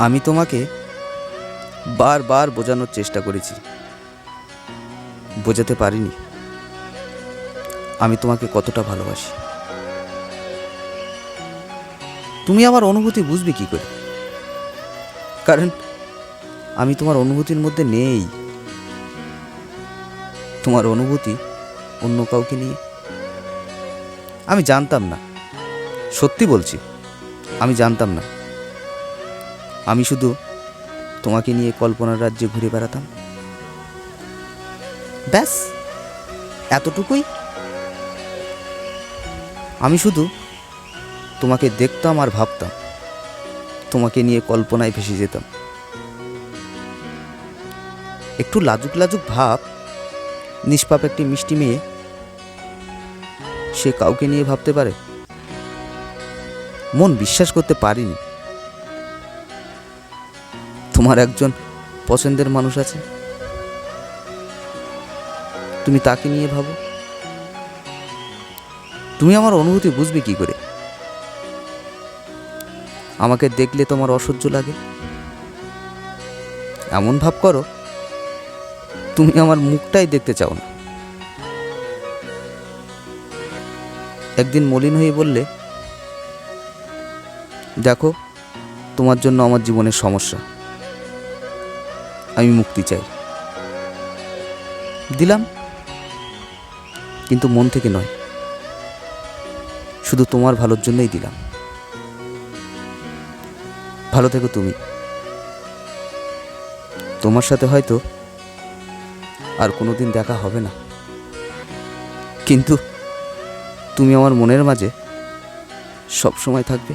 আমি তোমাকে বারবার বোঝানোর চেষ্টা করেছি, বোঝাতে পারিনি আমি তোমাকে কতটা ভালোবাসি। তুমি আমার অনুভূতি বুঝবে কি করে? কারণ আমি তোমার অনুভূতির মধ্যে নেই। তোমার অনুভূতি অন্য কাউকে নিয়ে। আমি জানতাম না, সত্যি বলছি, আমি জানতাম না। আমি শুধু তোমাকে নিয়ে কল্পনার রাজ্যে ঘুরে বেড়াতাম, ব্যাস এতটুকুই। আমি শুধু তোমাকে দেখতাম আর ভাবতাম, তোমাকে নিয়ে কল্পনায় ভেসে যেতাম। একটু লাজুক লাজুক ভাব, নিষ্পাপ একটি মিষ্টি মেয়ে, সে কাউকে নিয়ে ভাবতে পারে? মন বিশ্বাস করতে পারিনি তোমার একজন পছন্দের মানুষ আছে, তুমি তাকে নিয়ে ভাবো। তুমি আমার অনুভূতি বুঝবে কি করে? আমাকে দেখলে তোমার অসহ্য লাগে, এমন ভাব করো তুমি আমার মুখটাই দেখতে চাও না। একদিন মলিন হয়ে বললে, দেখো তোমার জন্য আমার জীবনের সমস্যা, আমি মুক্তি চাই। দিলাম, কিন্তু মন থেকে নয়, শুধু তোমার ভালোর জন্যই দিলাম। ভালো থেকো তুমি। তোমার সাথে হয়তো আর কোনোদিন দেখা হবে না, কিন্তু তুমি আমার মনের মাঝে সব সময় থাকবে।